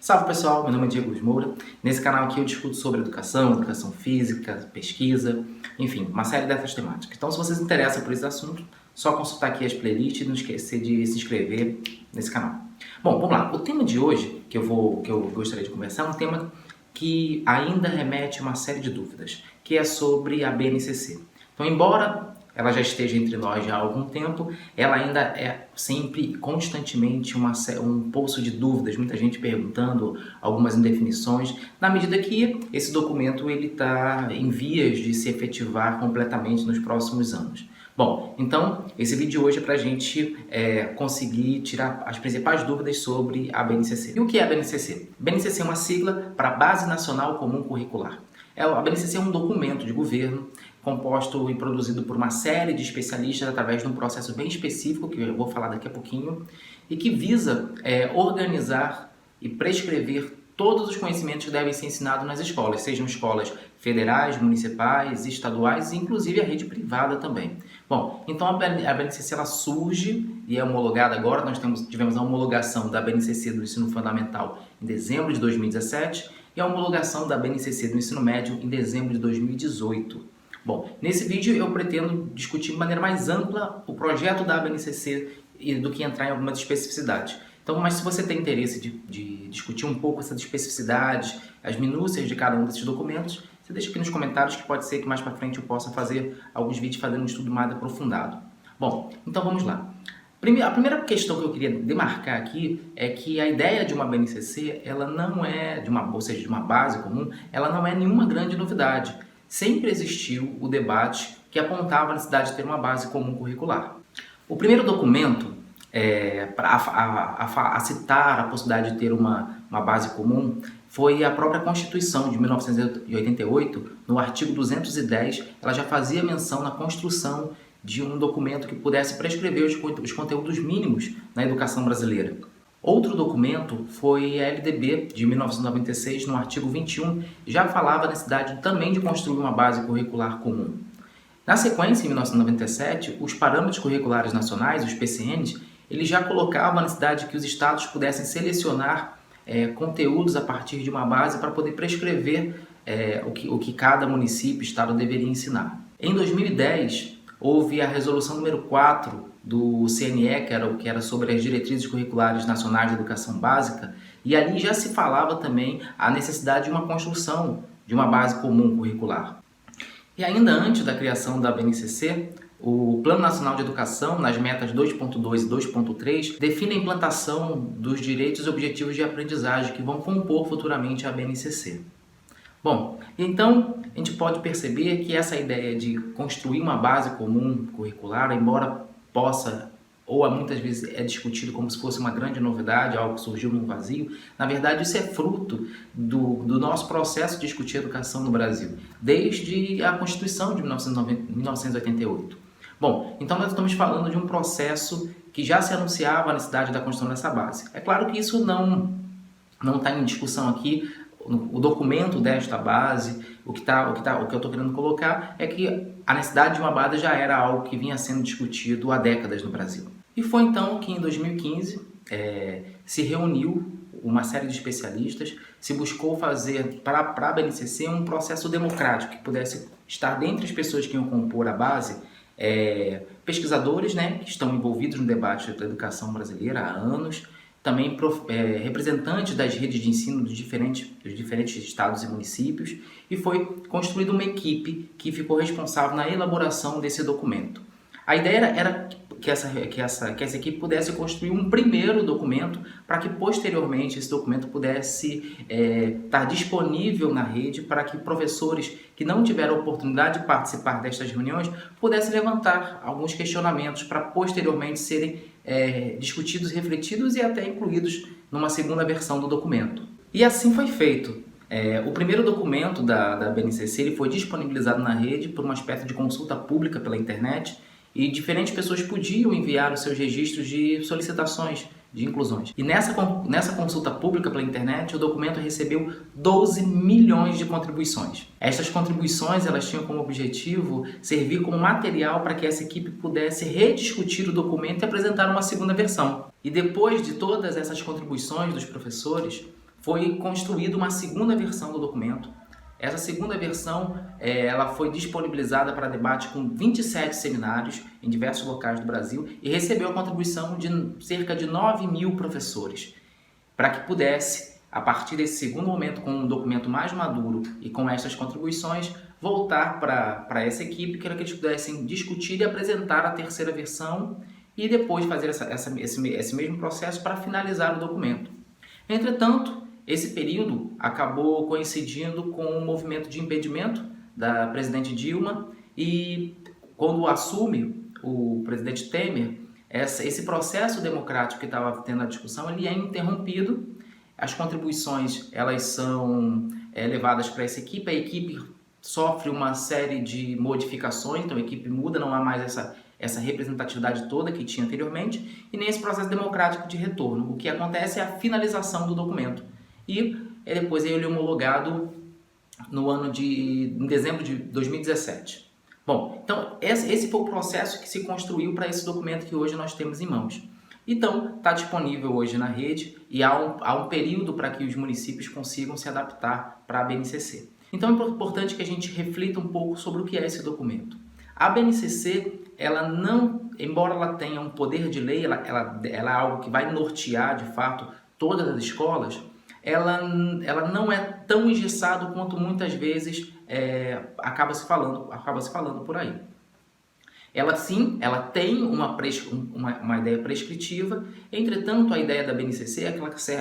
Salve pessoal, meu nome é Diego Moura. Nesse canal aqui eu discuto sobre educação física, pesquisa, enfim, uma série dessas temáticas. Então se vocês se interessam por esse assunto, só consultar aqui as playlists e não esquecer de se inscrever nesse canal. Bom, vamos lá. O tema de hoje que eu gostaria de conversar é um tema que ainda remete a uma série de dúvidas, que é sobre a BNCC. Então, embora ela já esteja entre nós já há algum tempo, ela ainda é sempre, constantemente, um poço de dúvidas, muita gente perguntando algumas indefinições, na medida que esse documento está em vias de se efetivar completamente nos próximos anos. Bom, então esse vídeo de hoje é para a gente conseguir tirar as principais dúvidas sobre a BNCC. E o que é a BNCC? BNCC é uma sigla para Base Nacional Comum Curricular. A BNCC é um documento de governo composto e produzido por uma série de especialistas através de um processo bem específico, que eu vou falar daqui a pouquinho, e que visa organizar e prescrever todos os conhecimentos que devem ser ensinados nas escolas, sejam escolas federais, municipais, estaduais e inclusive a rede privada também. Bom, então a BNCC ela surge e é homologada agora, nós tivemos a homologação da BNCC do ensino fundamental em dezembro de 2017 e a homologação da BNCC do ensino médio em dezembro de 2018. Bom, nesse vídeo eu pretendo discutir de maneira mais ampla o projeto da BNCC e do que entrar em algumas especificidades. Então, mas se você tem interesse de discutir um pouco essas especificidades, as minúcias de cada um desses documentos, você deixa aqui nos comentários que pode ser que mais para frente eu possa fazer alguns vídeos fazendo um estudo mais aprofundado. Bom, então vamos lá. A primeira questão que eu queria demarcar aqui é que a ideia de uma BNCC, ela não é, de uma base comum, ela não é nenhuma grande novidade. Sempre existiu o debate que apontava a necessidade de ter uma base comum curricular. O primeiro documento a citar a possibilidade de ter uma base comum foi a própria Constituição de 1988, no artigo 210, ela já fazia menção na construção de um documento que pudesse prescrever os conteúdos mínimos na educação brasileira. Outro documento foi a LDB de 1996, no artigo 21, já falava a necessidade também de construir uma base curricular comum. Na sequência, em 1997, os Parâmetros Curriculares Nacionais, os PCNs, eles já colocavam a necessidade de que os estados pudessem selecionar conteúdos a partir de uma base para poder prescrever o que cada município, estado deveria ensinar. Em 2010, houve a resolução número 4 do CNE, que era sobre as diretrizes curriculares nacionais de educação básica, e ali já se falava também a necessidade de uma construção de uma base comum curricular. E ainda antes da criação da BNCC, o Plano Nacional de Educação, nas metas 2.2 e 2.3, define a implantação dos direitos e objetivos de aprendizagem que vão compor futuramente a BNCC. Bom, então a gente pode perceber que essa ideia de construir uma base comum curricular, embora possa, ou muitas vezes é discutido como se fosse uma grande novidade, algo que surgiu num vazio, na verdade isso é fruto do nosso processo de discutir educação no Brasil, desde a Constituição de 1988. Bom, então nós estamos falando de um processo que já se anunciava a necessidade da construção dessa base. É claro que isso não está em discussão aqui, o documento desta base, o que eu estou querendo colocar é que a necessidade de uma base já era algo que vinha sendo discutido há décadas no Brasil. E foi então que em 2015 se reuniu uma série de especialistas, se buscou fazer para a BNCC um processo democrático que pudesse estar dentre as pessoas que iam compor a base, pesquisadores, que estão envolvidos no debate da educação brasileira há anos, também representantes das redes de ensino dos diferentes estados e municípios, e foi construída uma equipe que ficou responsável na elaboração desse documento. A ideia era que essa equipe pudesse construir um primeiro documento para que posteriormente esse documento pudesse estar disponível na rede para que professores que não tiveram oportunidade de participar destas reuniões pudessem levantar alguns questionamentos para posteriormente serem discutidos, refletidos e até incluídos numa segunda versão do documento. E assim foi feito. O primeiro documento da BNCC ele foi disponibilizado na rede por uma espécie de consulta pública pela internet e diferentes pessoas podiam enviar os seus registros de solicitações de inclusões. E nessa consulta pública pela internet, o documento recebeu 12 milhões de contribuições. Estas contribuições elas tinham como objetivo servir como material para que essa equipe pudesse rediscutir o documento e apresentar uma segunda versão. E depois de todas essas contribuições dos professores, foi construída uma segunda versão do documento. Essa segunda versão ela foi disponibilizada para debate com 27 seminários em diversos locais do Brasil e recebeu a contribuição de cerca de 9.000 professores, para que pudesse, a partir desse segundo momento, com um documento mais maduro e com essas contribuições, voltar para essa equipe, para que eles pudessem discutir e apresentar a terceira versão e depois fazer esse mesmo processo para finalizar o documento. Entretanto, esse período acabou coincidindo com o movimento de impedimento da presidente Dilma e quando assume o presidente Temer, esse processo democrático que estava tendo a discussão, ele é interrompido, as contribuições elas são levadas para essa equipe, a equipe sofre uma série de modificações, então a equipe muda, não há mais essa representatividade toda que tinha anteriormente, e nesse processo democrático de retorno, o que acontece é a finalização do documento. E depois ele é homologado em dezembro de 2017. Bom, então esse foi o processo que se construiu para esse documento que hoje nós temos em mãos. Então, está disponível hoje na rede e há um período para que os municípios consigam se adaptar para a BNCC. Então, é importante que a gente reflita um pouco sobre o que é esse documento. A BNCC, ela não, embora ela tenha um poder de lei, ela é algo que vai nortear, de fato, todas as escolas, ela não é tão engessado quanto muitas vezes acaba se falando por aí. Ela sim, ela tem uma ideia prescritiva, entretanto a ideia da BNCC é que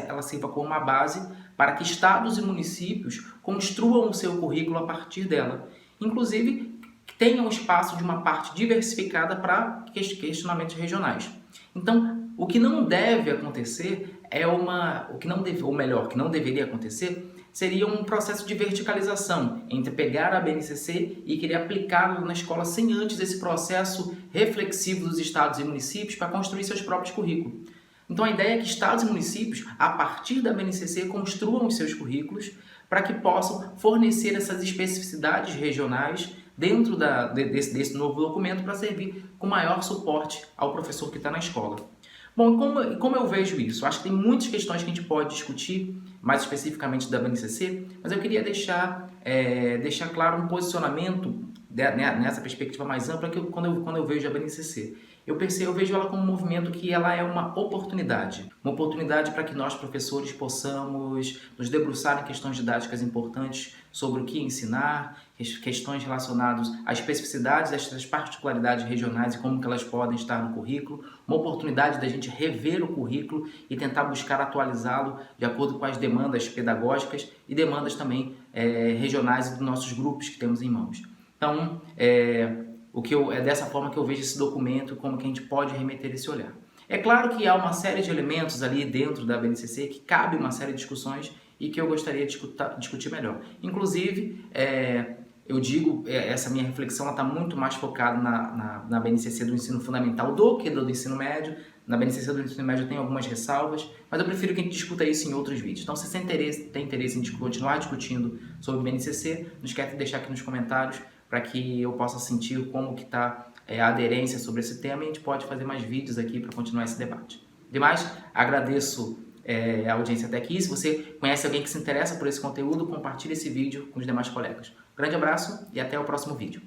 ela sirva como uma base para que estados e municípios construam o seu currículo a partir dela. Inclusive, tenham espaço de uma parte diversificada para questionamentos regionais. Então, o que não deve acontecer que não deveria acontecer, seria um processo de verticalização entre pegar a BNCC e querer aplicá-lo na escola sem antes esse processo reflexivo dos estados e municípios para construir seus próprios currículos. Então a ideia é que estados e municípios, a partir da BNCC, construam os seus currículos para que possam fornecer essas especificidades regionais dentro desse novo documento para servir com maior suporte ao professor que está na escola. Bom, como eu vejo isso? Acho que tem muitas questões que a gente pode discutir, mais especificamente da BNCC, mas eu queria deixar claro um posicionamento nessa perspectiva mais ampla que quando eu vejo a BNCC. Eu vejo ela como um movimento que ela é uma oportunidade para que nós, professores, possamos nos debruçar em questões didáticas importantes sobre o que ensinar, questões relacionadas às especificidades, às particularidades regionais e como que elas podem estar no currículo, uma oportunidade da gente rever o currículo e tentar buscar atualizá-lo de acordo com as demandas pedagógicas e demandas também regionais dos nossos grupos que temos em mãos. Então, é dessa forma que eu vejo esse documento, como que a gente pode remeter esse olhar. É claro que há uma série de elementos ali dentro da BNCC que cabe uma série de discussões e que eu gostaria de discutir melhor. Inclusive, eu digo, essa minha reflexão está muito mais focada na BNCC do ensino fundamental do que do ensino médio. Na BNCC do ensino médio tem algumas ressalvas, mas eu prefiro que a gente discuta isso em outros vídeos. Então, se você tem interesse em continuar discutindo sobre BNCC, não esquece de deixar aqui nos comentários para que eu possa sentir como que está a aderência sobre esse tema e a gente pode fazer mais vídeos aqui para continuar esse debate. Demais, agradeço a audiência até aqui. Se você conhece alguém que se interessa por esse conteúdo, compartilhe esse vídeo com os demais colegas. Grande abraço e até o próximo vídeo.